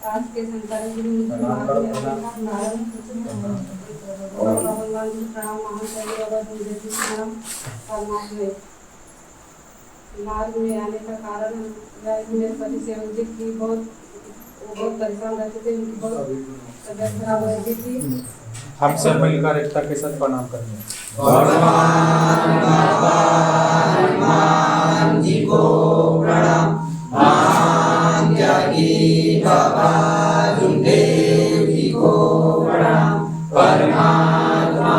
आज के संचालन भगवान प्रणाम मार्ग में आने का कारण मेरे पति से उनकी थी बहुत परेशान रहते थे, उनकी बहुत तबियत खराब रहती थी। हम सब मिलकर एकता के साथ प्रणाम करेंगे। भगवान जी को प्रणाम, महान त्यागी बाबा जुमदेव जी को प्रणाम, परमात्मा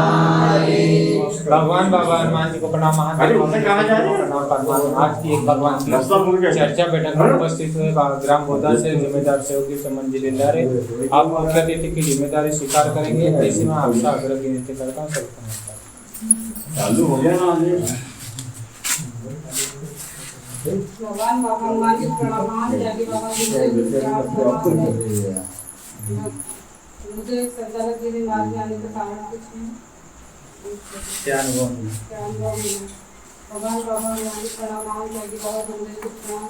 भगवान बाबा हनुमान जी को प्रणाम। महान आज की एक भगवान की चर्चा बैठक में उपस्थित हुए ग्राम बोधा से जिम्मेदार सहयोगी संबंध जिलेदार आप मुख्य अतिथि की जिम्मेदारी स्वीकार करेंगे। ऐसे में आपसे आग्रह की नीति करता हूँ। चालू हो गया ना भगवान बाबा हनुमान जी प्रणाम, महान त्यागी बाबा मुझे संचालक जी ने मार्ग में आने का कारण कुछ नहीं। क्या अनुभव भगवान बाबा हनुमान जी प्रणाम, महान त्यागी बाबा जुमदेव जी प्रणाम।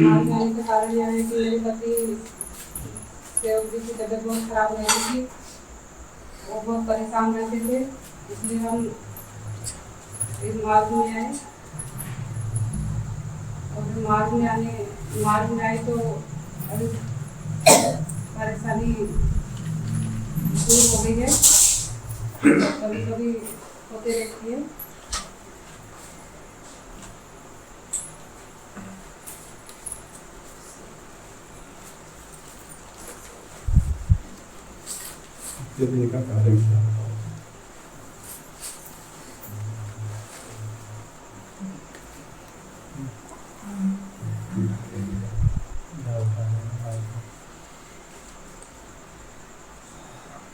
मार्ग में आने का कारण यह है कि मेरे पति सेवक जी की तबियत बहुत खराब रहती थी, वो बहुत परेशान रहते थे, इसलिए हम इस मार्ग में आए। और मार्ग में आए तो अभी परेशानी दूर हो गई है, कभी कभी होते रहती है। का कार्य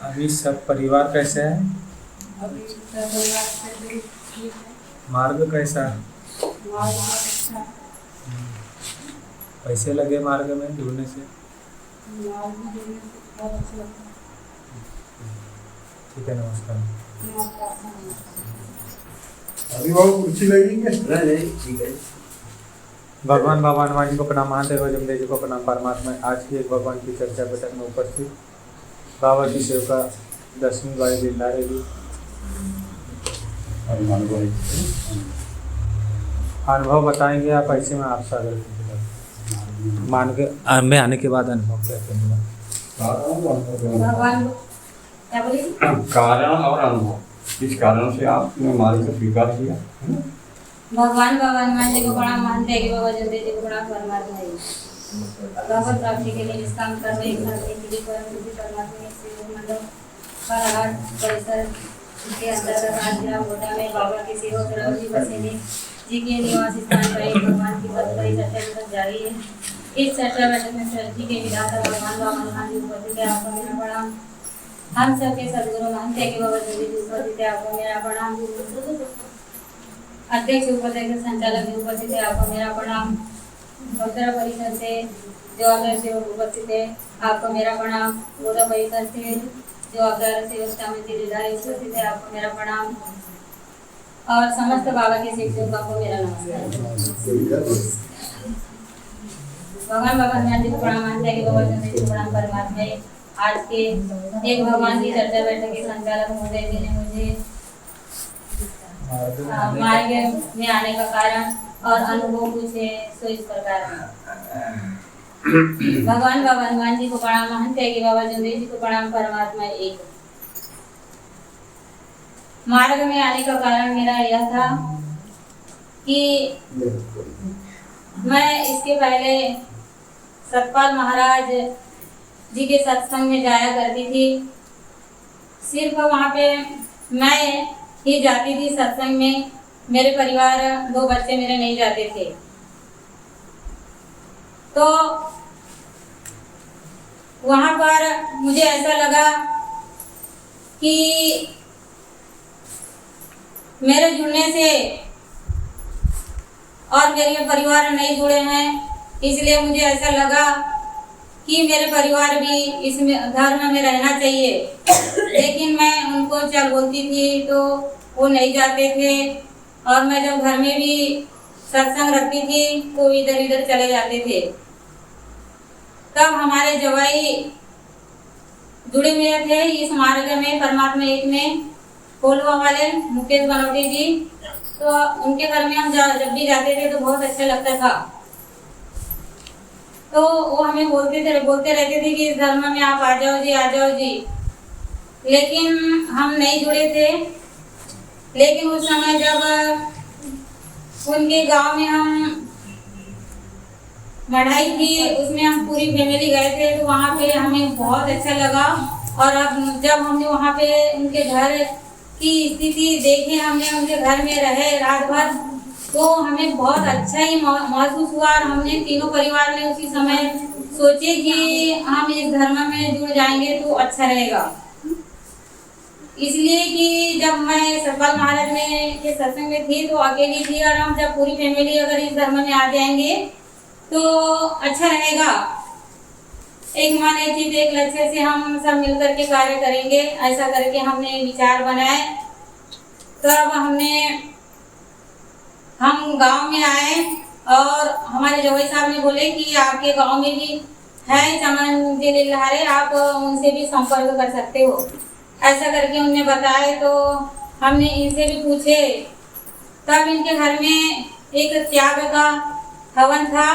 अभी सब परिवार कैसे है? अभी परिवार से ठीक है। मार्ग कैसा है? मार्ग बहुत अच्छा है। पैसे लगे मार्ग में जुड़ने से? मार्ग में जुड़ने से बहुत अच्छा लगता है। ठीक है, नमस्कार। अभी बहुत कुर्सी लगेंगे नहीं ठीक है। भगवान बाबा हनुमान जी को प्रणाम, महान देव जमदेव जी को प्रणाम। परमात्मा आज की एक भगवान की चर्चा बैठक में उपस्थित बाबा की सेवका 10वीं बाई दिलदारे जी अनुभव बताएंगे आप। ऐसे में आप सागर मान के में आने के बाद अनुभव क्या करेंगे? भगवान क्या बोलिए? कारण और अनुभव, किस कारण से आपने मार्ग को स्वीकार किया? भगवान बाबा हनुमान जी को प्रणाम, महान त्यागी बाबा जुमदेव जी को प्रणाम। परमात्मा भगवत प्राप्ति के लिए निष्काम कर्म एक करने के लिए परम बुद्धि परमात्मा सेवा मंडल हरहाट परिसर के अंतर्गत आज ग्राम बोधा में बाबा के सेवक रवजी बसेने जी के निवास स्थान पर एक भगवान की पद चर्चा बैठक जारी है। इस चर्चा बैठक में सर जी के विधाता भगवान बाबा हनुमान जी उपस्थित है, आपको मेरा प्रणाम। हम सबके सदगुरु महान त्यागी बाबा जुमदेव जी उपस्थित है, आपको मेरा प्रणाम। अध्यक्ष उपाध्यक्ष संचालक जी उपस्थित है, आपको मेरा प्रणाम। बोधा परिसर से जो अगर सेवक उपस्थित है, आपको मेरा प्रणाम। बोधा परिसर से जो अगर सेवक समिति जिलेदार उपस्थित है, आपको मेरा प्रणाम। और समस्त बाबा के शिक्षकों को मेरा नमस्कार। भगवान बाबा हनुमान जी को प्रणाम, महान त्यागी बाबा जुमदेव जी को प्रणाम। परमात्मा आज के एक भगवान की चर्चा बैठक के संचालक महोदय जी ने मुझे मार्ग में आने का कारण और अनुभव पूछे सो इस प्रकार है। भगवान बाबा हनुमान जी को प्रणाम, महान त्यागी बाबा जुमदेव जी को प्रणाम। परमात्मा एक। मार्ग में आने का कारण मेरा यह था कि मैं इसके पहले सतपाल महाराज जी के सत्संग में जाया करती थी। सिर्फ वहाँ पे मैं ही जाती थी सत्संग में, मेरे परिवार 2 बच्चे मेरे नहीं जाते थे। तो वहाँ पर मुझे ऐसा लगा कि मेरे जुड़ने से और मेरे परिवार नहीं जुड़े हैं, इसलिए मुझे ऐसा लगा कि मेरे परिवार भी इस धर्म में रहना चाहिए। लेकिन मैं उनको चल बोलती थी तो वो नहीं जाते थे, और मैं जब घर में भी सत्संग रखती थी तो इधर इधर चले जाते थे। तब हमारे जवाई जुड़े हुए थे इस मार्ग में परमात्मा एक में कोल्हा वाले मुकेश बनोटी जी। तो उनके घर में हम जब भी जाते थे तो बहुत अच्छा लगता था। तो वो हमें बोलते रहते थे कि इस धर्म में आप आ जाओ जी। लेकिन हम नहीं जुड़े थे। लेकिन उस समय जब उनके गांव में हम मढ़ाई थी, उसमें हम पूरी फैमिली गए थे, तो वहाँ पे हमें बहुत अच्छा लगा। और अब जब हमने वहाँ पे उनके घर की स्थिति देखी, हमने उनके घर में रहे रात भर, तो हमें बहुत अच्छा ही महसूस हुआ। और हमने तीनों परिवार ने उसी समय सोचे कि हम इस धर्म में जुड़ जाएंगे तो अच्छा रहेगा। इसलिए कि जब मैं सतपाल महाराज में के सत्संग में थी तो अकेली थी, और हम जब पूरी फैमिली अगर इस धर्म में आ जाएंगे तो अच्छा रहेगा। एक मन एक चीज एक लक्ष्य से हम सब मिलकर के कार्य करेंगे, ऐसा करके हमने विचार बनाए। तब हम गांव में आए और हमारे जवाई साहब ने बोले कि आपके गांव में भी है चमन जी लीलाहारे, आप उनसे भी संपर्क कर सकते हो। ऐसा करके उन्होंने बताए। तो हमने इनसे भी पूछे। तब इनके घर में एक त्याग का हवन था,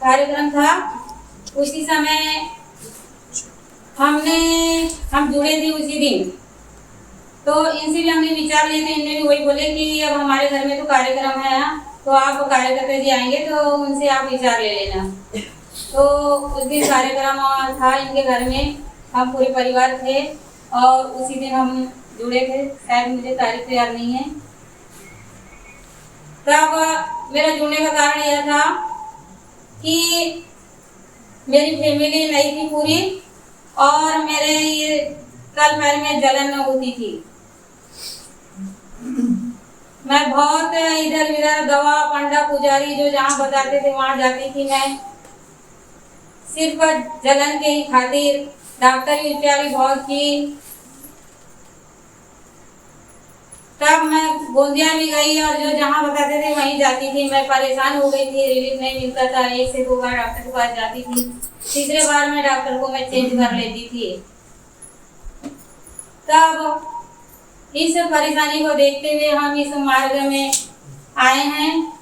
कार्यक्रम था। उसी समय हम जुड़े थे उसी दिन। तो इनसे भी हमने विचार लिए थे। इनने भी वही बोले कि अब हमारे घर में तो कार्यक्रम है, तो आप कार्यकर्ता जी आएंगे तो उनसे आप विचार ले लेना। तो उस दिन कार्यक्रम था इनके घर में, हम पूरे परिवार थे और उसी दिन हम जुड़े थे। शायद मुझे तारीख तो याद नहीं है। तब मेरा जुड़ने का कारण यह था कि मेरी फैमिली नहीं थी पूरी, और मेरे ये कल पैर में जलन होती थी। मैं बहुत इधर उधर दवा पंडा पुजारी जो जहाँ बताते थे वहां जाती थी। मैं सिर्फ जलन के ही खातिर डॉक्टरी उपचार बहुत की। तब मैं गोंदिया भी गई और जो जहाँ बताते थे वहीं जाती थी। मैं परेशान हो गई थी, रिलीफ नहीं मिलता था। 1 से 2 बार डॉक्टर के पास जाती थी, तीसरे बार में डॉक्टर को मैं चेंज कर लेती थी। तब इस परेशानी को देखते हुए हम इस मार्ग में आए हैं।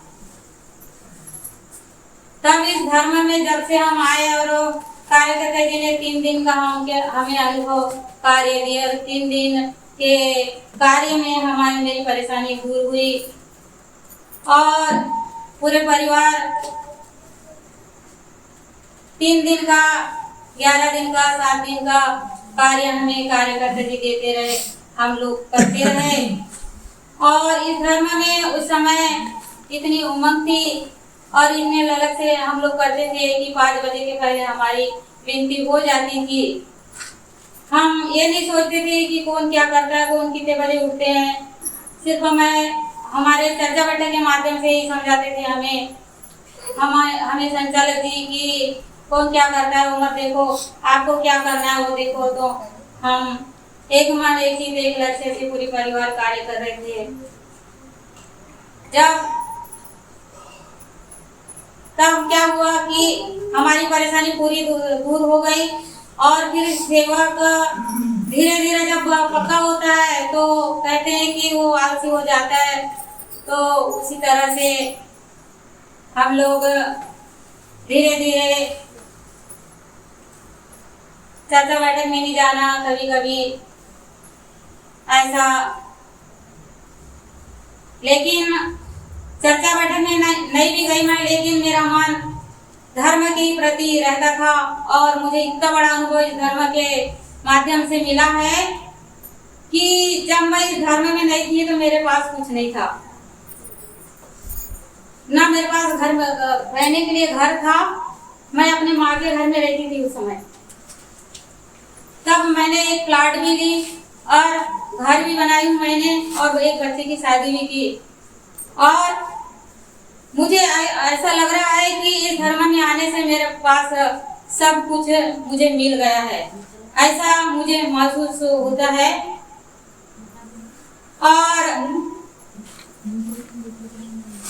तब इस धर्म में जब से हम आए और कार्यकर्ता जी ने 3 दिन का हमें अनुभव कार्य दिया, और 3 दिन के कार्य में मेरी परेशानी दूर हुई और पूरे परिवार 3 दिन का, 11 दिन का, 7 दिन का कार्य हमें कार्यकर्ता जी देते रहे, हम लोग करते रहे। और इस धर्म में उस समय इतनी उमंग थी और इतने ललक से हम लोग करते थे कि 5 बजे के पहले हमारी विनती हो जाती थी। हम ये नहीं सोचते थे कि कौन क्या करता है, कौन कितने बजे उठते हैं। सिर्फ हमारे चर्चा बैठक के माध्यम से ही समझाते थे हमें संचालक जी कि कौन क्या करता है वो मत देखो, आपको क्या करना है वो देखो। तो हम एक मन एक चीज एक लक्ष्य से पूरी परिवार कार्य कर रहे थे। तब क्या हुआ कि हमारी परेशानी पूरी दूर हो गई। और फिर सेवक धीरे धीरे जब पक्का होता है तो कहते हैं कि वो आलसी हो जाता है। तो उसी तरह से हम लोग धीरे धीरे चर्चा बैठक में नहीं जाना, कभी कभी ऐसा। लेकिन चर्चा बैठक में नहीं भी गई मैं, लेकिन मेरा मन धर्म के प्रति रहता था। और मुझे इतना बड़ा अनुभव इस धर्म के माध्यम से मिला है कि जब मैं इस धर्म में नहीं थी तो मेरे पास कुछ नहीं था, ना मेरे पास घर रहने के लिए घर था। मैं अपने माँ के घर में रहती थी उस समय। तब मैंने एक प्लाट भी ली और घर भी बनाई हूँ मैंने, और एक बच्चे की शादी भी की। और मुझे ऐसा लग रहा है कि इस धर्म में आने से मेरे पास सब कुछ मुझे मिल गया है, ऐसा मुझे महसूस होता है। और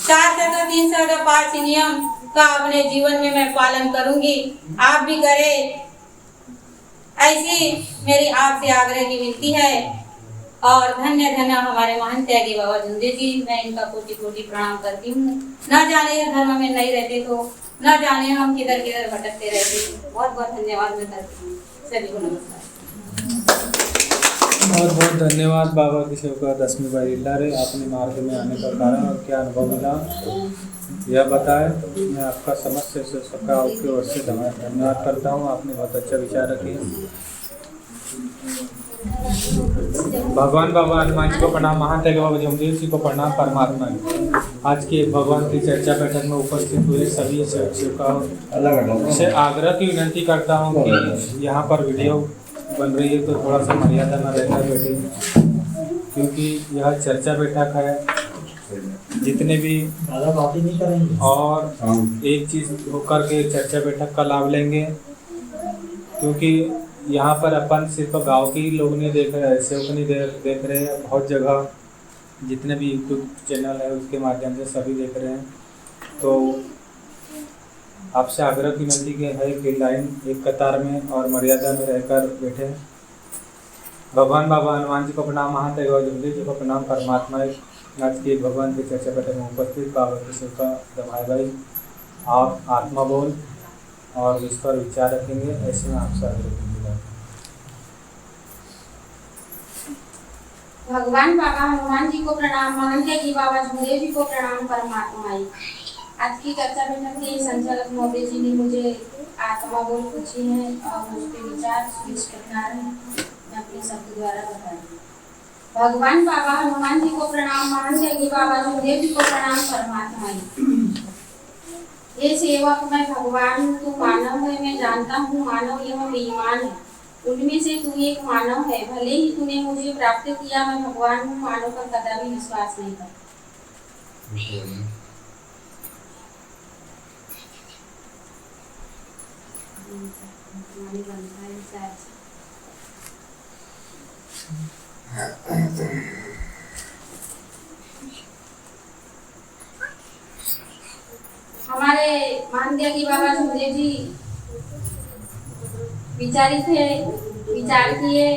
4 से 3 से 5 नियम का अपने जीवन में मैं पालन करूंगी। आप भी करें, ऐसी मेरी आपसे आग्रह की विनती है। और धन्य धन्य हमारे महान त्यागी बाबा झुंदे जी, मैं इनका कोटि कोटि प्रणाम करती हूँ। न जाने ये धर्म में नहीं रहते तो न जाने हम किधर किधर भटकते रहते। बहुत बहुत धन्यवाद मैं करती हूँ। सभी को नमस्कार। बहुत बहुत धन्यवाद बाबा की सेवका दसवीं बाई लारे, आपने मार्ग में आने का कारण और क्या अनुभव मिला यह बताए। मैं आपका समस्त से सबका आपके ओर से धन्यवाद करता हूँ। आपने बहुत अच्छा विचार रखे। भगवान बाबा हनुमान जी को प्रणाम, महान त्यागी बाबा जमदेव जी को प्रणाम। परमात्मा आज की भगवान की चर्चा बैठक में उपस्थित हुए सभी सेवकों से आग्रह की विनती करता हूँ कि यहाँ पर वीडियो बन रही है तो थोड़ा सा मर्यादा न रहकर बैठे, क्योंकि यह चर्चा बैठक है। जितने भी ज़्यादा बातें नहीं करेंगे और एक चीज़ होकर के चर्चा बैठक का लाभ लेंगे, क्योंकि यहाँ पर अपन सिर्फ गांव के ही लोग नहीं देख रहे, सेवक नहीं देख रहे हैं, बहुत जगह जितने भी यूट्यूब चैनल है उसके माध्यम से सभी देख रहे हैं। तो आपसे आग्रह की विनती की है कि लाइन एक कतार में और मर्यादा में रहकर बैठे। भगवान बाबा हनुमान जी को प्रणाम, महान त्यागी बाबा जमदेव जी को प्रणाम। परमात्मा आज की भगवान की चर्चा बैठक में उपस्थित बाबा की सेवका दमाई भाई, आप आत्मा बोल और इस पर विचार रखेंगे, ऐसे में आपसे आग्रह की भगवान बाबा हनुमान जी को प्रणाम, महान त्यागी बाबा झुंदेव जी को प्रणाम। परमात्मा आज की चर्चा बैठक के संचालक महोदय जी ने मुझे आत्मा बोल पूछी है और उसके विचार इस प्रकार है, मैं अपने शब्द द्वारा बताऊंगी। भगवान बाबा हनुमान जी को प्रणाम, महान त्यागी बाबा झुंदेव जी को प्रणाम। परमात्मा ये सेवक मैं भगवान तू मानव है, मैं जानता हूँ मानव यह बेईमान है, उनमें से तू एक मानव है। भले ही तूने मुझे प्राप्त किया, मैं भगवान हूँ, मानव पर कदापि विश्वास नहीं कर। हमारे महान त्यागी बाबा झुंदेव जी विचार किए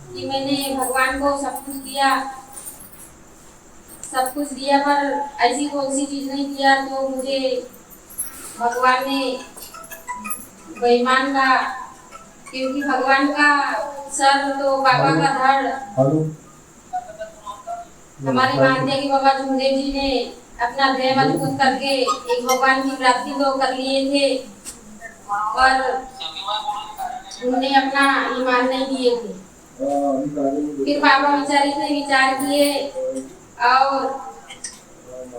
कि मैंने भगवान को सब कुछ दिया पर ऐसी कौन सी चीज नहीं दिया तो मुझे भगवान ने बेईमान का, क्योंकि भगवान का सर तो बाबा का धड़। हमारे महान त्यागी बाबा झुंदेव जी ने अपना देह मजबूत करके एक भगवान की प्राप्ति तो कर लिए थे, पर उन्होंने अपना ईमान नहीं दिए थे। फिर बाबा विचार किए और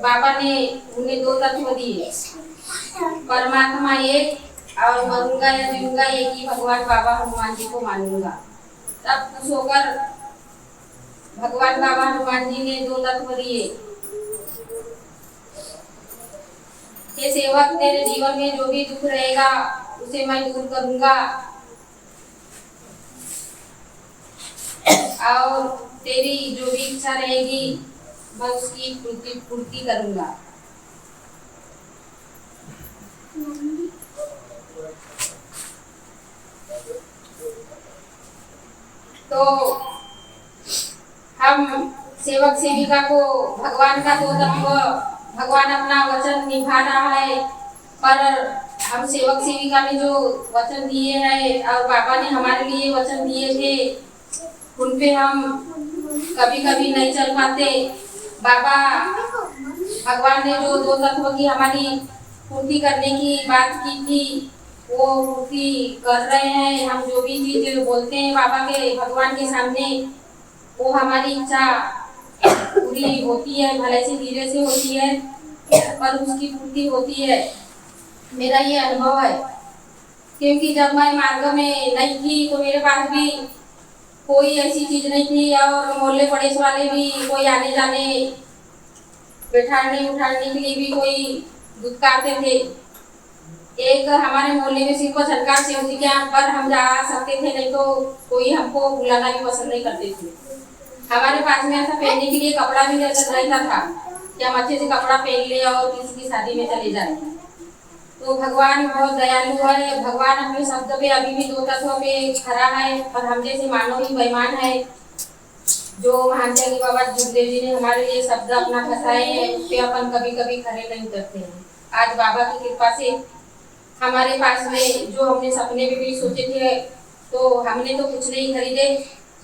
बाबा ने उन्हें दो तत्व दिए, परमात्मा एक और मरूंगा या जीऊंगा एक ही भगवान बाबा हनुमान जी को मानूंगा। तब खुश होकर भगवान बाबा हनुमान जी ने दो तत्व दिए, ये सेवक तेरे जीवन में जो भी दुख रहेगा उसे मैं दूर करूंगा और तेरी जो भी इच्छा रहेगी मैं उसकी पूर्ति करूंगा। तो हम सेवक सेविका को भगवान का दो तत्व, भगवान अपना वचन निभा रहा है, पर हम सेवक सेविका ने जो वचन दिए हैं और बाबा ने हमारे लिए वचन दिए थे उन पे हम कभी कभी नहीं चल पाते। बाबा भगवान ने जो दो तत्व की हमारी पूर्ति करने की बात की थी वो पूर्ति कर रहे हैं। हम जो भी चीज बोलते हैं बाबा के भगवान के सामने वो हमारी इच्छा पूरी होती है, भले से धीरे से होती है पर उसकी पूर्ति होती है। मेरा ये अनुभव है, क्योंकि जब मैं मार्ग में नहीं थी तो मेरे पास भी कोई ऐसी चीज नहीं थी और मोहल्ले पड़ोस वाले भी कोई आने जाने बैठाने उठाने के लिए भी कोई दुत्कारते थे। एक हमारे मोहल्ले में सिर्फ सरकार से होती क्या पर हम जा सकते थे, नहीं तो कोई हमको बुलाना भी पसंद नहीं करते थे। हमारे पास में ऐसा पहनने के लिए कपड़ा भी रहता था कि हम अच्छे से कपड़ा पहन ले और किसी की शादी में चले जाए। तो भगवान बहुत दयालु है। भगवान अपने शब्द पे अभी भी दो तत्व पे खड़ा है और हम जैसे मानव ही बेईमान है। जो महान त्यागी बाबा जुगदेव जी ने हमारे लिए शब्द अपना फंसाए हैं, उस पे अपन कभी कभी खड़े नहीं उतरते हैं। आज बाबा की कृपा से हमारे पास में जो हमने सपने में भी सोचे थे, तो हमने तो कुछ नहीं खरीदे।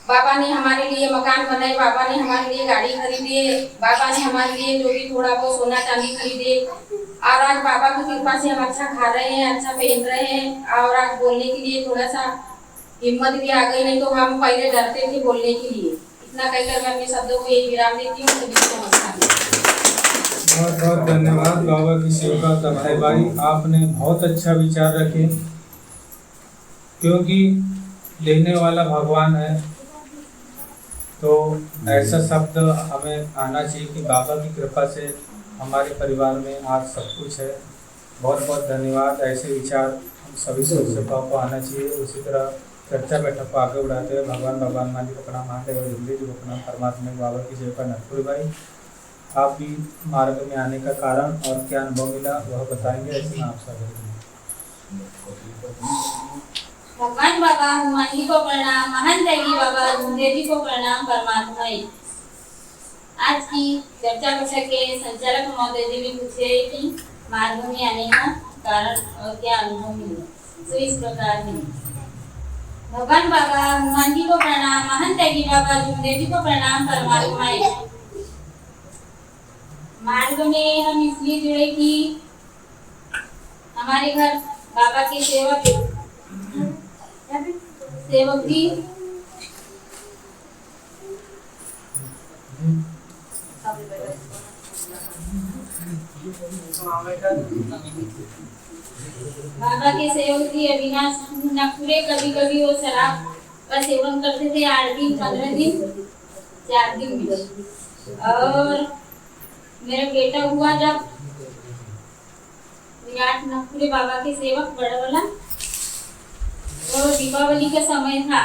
बाबा ने हमारे लिए मकान बनाए, बाबा ने हमारे लिए गाड़ी खरीदी, बाबा ने हमारे लिए जो भी थोड़ा बहुत सोना चांदी खरीदे। और आज बाबा की कृपा से हम अच्छा खा रहे हैं, अच्छा पहन रहे हैं और आज बोलने के लिए थोड़ा सा हिम्मत भी आ गई, नहीं तो हम पहले डरते थे बोलने के लिए। इतना कहकर मैं अपने शब्दों को यही विराम देती हूँ। सभी को नमस्कार। बहुत बहुत धन्यवाद बाबा की सेवा का भाई, आपने बहुत अच्छा विचार रखे, क्योंकि देने वाला भगवान है। तो ऐसा शब्द हमें आना चाहिए कि बाबा की कृपा से हमारे परिवार में आज सब कुछ है। बहुत बहुत धन्यवाद। ऐसे विचार हम सभी शिक्षकों को आना चाहिए। उसी तरह चर्चा बैठक को आगे बढ़ाते हुए भगवान माली को प्रणाम, महादेव और हिंदी जी को प्रणाम, परमात्मा बाबा की सेवा नटपुर भाई, आप भी मार्ग में आने का कारण और क्या अनुभव मिला वह बताएंगे। ऐसे में आप सब भगवान बाबा हनुमान जी को प्रणाम, महान त्यागी बाबा जुगदेव जी को प्रणाम, परमात्मा। आज की चर्चा बैठक के संचालक महोदय जी ने पूछे कि मार्ग में आने का कारण और क्या अनुभव मिला। तो इस प्रकार है। भगवान बाबा हनुमान जी को प्रणाम, महान त्यागी बाबा जुगदेव जी को प्रणाम, परमात्मा। मार्ग में हम इसलिए जुड़े कि हमारे घर बाबा के सेवक जी बाबा के सेवक जी अविनाश नखरे कभी कभी वो शराब का सेवन करते थे 8 दिन 15 दिन 4 दिन में। और मेरा बेटा हुआ जब विराट नखरे बाबा के सेवक बड़ा वाला, तो दीपावली का समय था,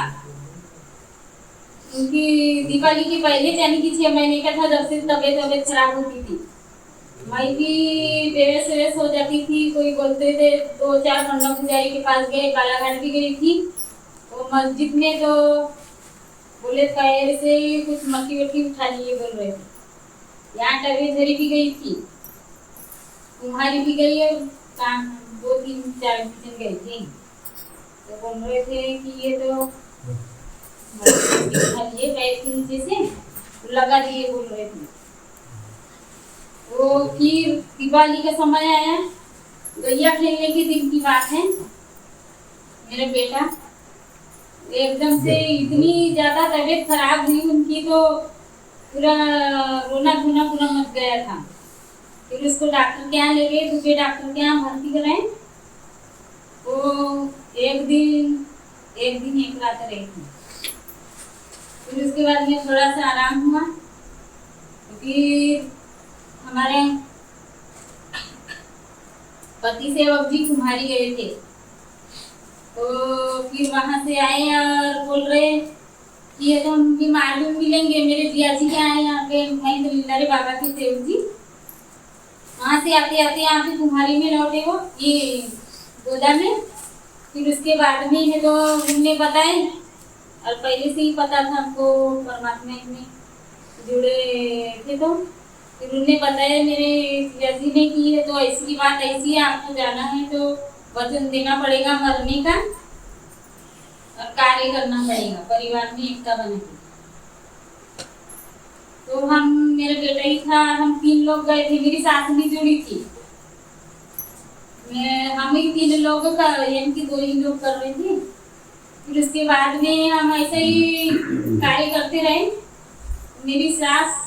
क्योंकि दीपावली के पहले यानी कि 6 महीने का था जब से तबीयत खराब होती थी। मैं भी बेवस हो जाती थी। कोई बोलते थे 2-4 पंडा पुजारी के पास गए, बालाघाट भी गई थी। तो मस्जिद में तो बोले पैर से कुछ मक्की वक्की उठा लिए बोल रहे थे। यहाँ टवेधरी भी गई थी, कुम्हारी भी गई है, 2-3-4 दिन गई थी। तो बोल रहे थे कि ये तो उठा लिए पैर के नीचे से लगा दिए बोल रहे थे। तो फिर दिवाली का समय आया, गैया खेलने के दिन की बात है। मेरा बेटा एकदम से इतनी ज्यादा तबीयत खराब हुई उनकी, तो पूरा रोना धोना पूरा मच गया था। फिर उसको डॉक्टर के यहाँ ले गए, दूसरे डॉक्टर के यहाँ भर्ती कराए। तो एक दिन एक रात रही थी। फिर उसके बाद में थोड़ा सा आराम हुआ। फिर हमारे पति सेवक जी कुम्हारी गए थे। तो फिर वहां से आए और बोल रहे कि ये तो हम भी मालूम मिलेंगे। मेरे जिया जी के आए यहाँ पे महेंद्र बाबा के सेवक जी, वहां से आते आते यहाँ पे कुम्हारी में लौटे वो ये गोदा में। फिर उसके बाद में है तो उन्होंने बताए, और पहले से ही पता था हमको परमात्मा में जुड़े थे। तो फिर उन्होंने बताया मेरे जिया जी ने की है तो ऐसी बात ऐसी है, आपको जाना है तो वचन देना पड़ेगा मरने का और कार्य करना पड़ेगा, परिवार में एकता बने। तो हम मेरा बेटा ही था, हम 3 लोग गए थे। मेरी सास भी जुड़ी थी। हम ही 3 लोगों का यानी कि 2 ही लोग कर रहे थे। फिर उसके बाद में हम ऐसे ही कार्य करते रहे। मेरी सास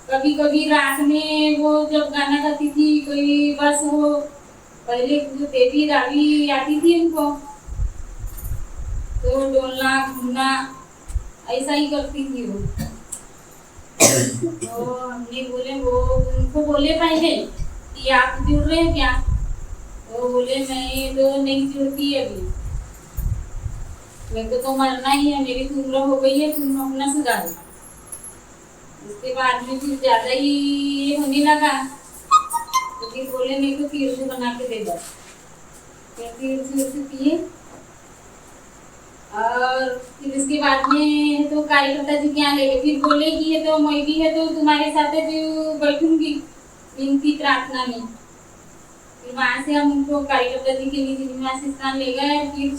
कभी कभी रात में वो जब गाना गाती थी, कोई बस वो पहले जो देवी रावी आती थी उनको, तो डोलना घूमना ऐसा ही करती थी वो। तो हमने बोले, वो उनको बोले पहले कि आप जुड़ रहे हैं क्या? तो बोले मैं तो नहीं जुड़ती अभी, मेरे को तो मरना ही है, मेरी तो उम्र हो गई है, तुम अपना सुधारो। उसके बाद में फिर ज्यादा ही होने लगा। तो फिर बोले मेरे को खीर से बना के दे दो। फिर खीर से पिए और फिर इसके बाद में तो कार्यकर्ता जी के यहाँ ले गए। फिर बोले कि ये तो मैं भी है तो तुम्हारे साथ जो बैठूंगी विनती प्रार्थना में। फिर वहाँ से हम उनको कार्यकर्ता जी के निजी निवास स्थान ले गए। फिर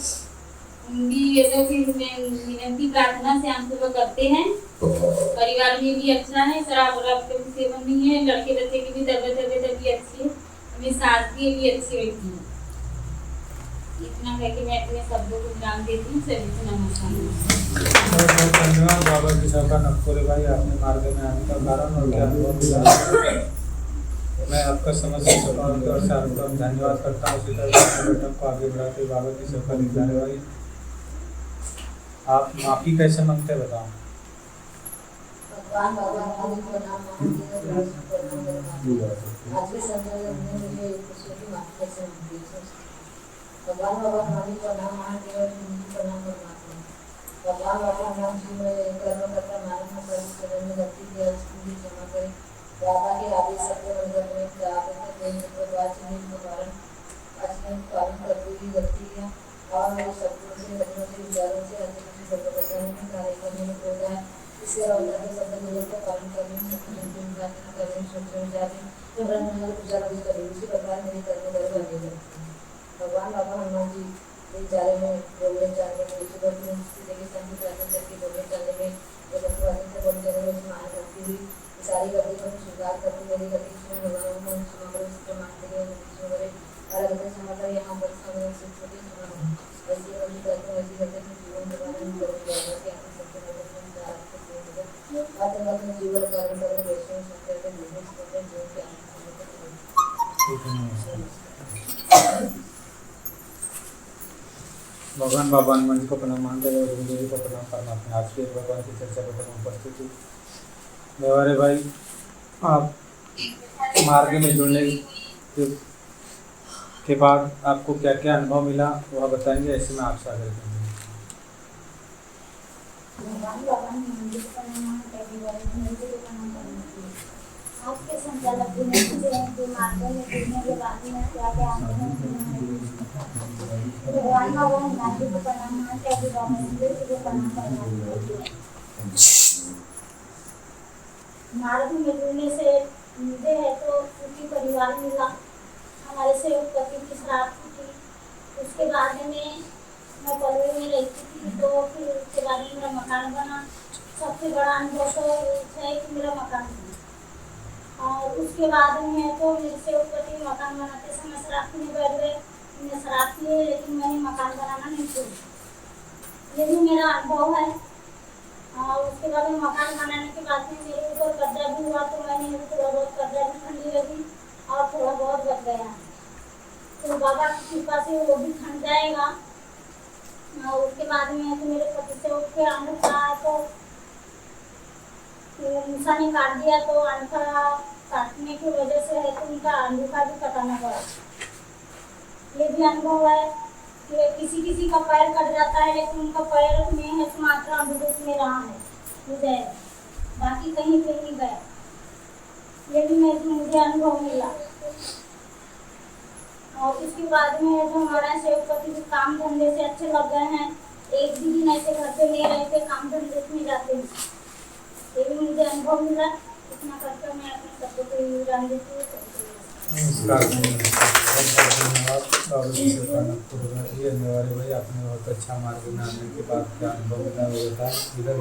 भी ये तो फिर विनती प्रार्थना से हम लोग करते हैं। परिवार में भी अच्छा है, शराब वराब का भी सेवन नहीं है, लड़के बच्चे की भी तबियत भी अच्छी है, हमें सास की भी अच्छी रहती है। इतना कह के मैं अपने शब्दों को विराम देती हूँ। सभी को नमस्कार। बहुत धन्यवाद बाबा जी सबका नक्कोरे भाई, आपने मार्ग में आने का कारण और क्या अनुभव मिला मैं आपका समझ सका और से आपका धन्यवाद करता हूँ। इसी तरह बेटा को आगे बढ़ाते बाबा जी सबका निजारे भाई, आप माफी कैसे मांगते हैं बताओ। भगवान भगवान को नाम आज के संदर्भ में मुझे दूसरे की माफी कैसे मांगती है। भगवान भगवान वाली को नाम महादेव को नाम परमात्मा भगवान भगवान नाम जी में कर्म करता मानव में सर्व में गति की अस्थिति क्षमा करे। बाबा के आदेश सत्य मंदिर में जाकर प्रेम से वाचन को पालन करते हुए गति किया और मेरे शब्दों से वचनों से विचारों से अधिक से में कार्य करने में होता है। इसके अलावा के शब्द नियम का पालन करने में करने में सोचने जाते हैं ब्रह्म विचार भी करें। इसी प्रकार मेरे कर्म कर बने करते हैं। भगवान बाबा हनुमान जी बेचारे में बोलने चालने में इसी पर देखिए संगीत प्रार्थना करके बोलने चालने में एक वाचन से बोलने चालने में मान करती हुई सारी गति को स्वीकार करती मेरी गति से भगवान को क्षमा करो। इसके मानते हुए क्षमा करे और अगर क्षमा कर यहाँ पर समय से छोटी क्षमा करो। ऐसी गति करते हैं ऐसी गति से जीवन के बारे में करो जाएगा कि आपके सबके नजर बातें बातें जीवन कारण करो वैसे सत्य के बिजनेस करते हैं जो कि भगवान बाबा हनुमान जी को प्रणाम मानते हुए गुरु जी को प्रणाम करना। अपने आज के भगवान की चर्चा बैठक में उपस्थित हुई मेवारे भाई, आप मार्ग में जुड़ने के बाद आपको क्या क्या अनुभव मिला वह बताएंगे। ऐसे में आपसे आगे बढ़ेंगे। आपके संचालक जो मार्ग में जुड़ने के बाद में क्या क्या भगवान भगवान नाथ को प्रणाम मानते हैं बाबा मंदिर को प्रणाम करना। मार्ग में जुड़ने से मुझे है तो सुखी परिवार मिला। हमारे से पति की श्राद्ध थी। उसके बाद में मैं पलवे में रहती थी तो फिर उसके बाद मेरा मकान बना। सबसे बड़ा अनुभव तो है कि मेरा मकान बना। और उसके बाद में तो मेरे से पति मकान बनाते समय श्राद्ध में बैठ गए। मैंने श्राद्ध किए लेकिन मैंने मकान बनाना नहीं छोड़ा। ये भी मेरा अनुभव है। और उसके बाद में मकान बनाने के बाद में मेरे ऊपर कर्जा भी हुआ तो मैंने थोड़ा बहुत कर्जा भी खंडी लगी और थोड़ा बहुत बच गया। तो बाबा की कृपा से वो भी खंड जाएगा। और उसके बाद में तो मेरे पति से उठ के अंगूठा तो निशानी काट दिया तो अंगूठा काटने की वजह से है तो उनका अंगूठा भी कटाना पड़ा। ये भी अनुभव है कि किसी किसी का पैर कट जाता है लेकिन उनका पैर में है तो मात्र अमृत में रहा है मुझे, बाकी कहीं पे नहीं गया। ये भी मुझे अनुभव मिला। और इसके बाद में जो हमारा सेवपति भी काम धंधे से अच्छे लग गए हैं। एक भी दिन ऐसे घर पे नहीं रहते, काम धंधे में जाते हैं। ये भी मुझे अनुभव मिला। इतना करके मैं अपने शब्दों को विराम देती हूँ। भाई आपने बहुत अच्छा मार्ग में आने के बाद क्या अनुभव मिला वो बताएं। इधर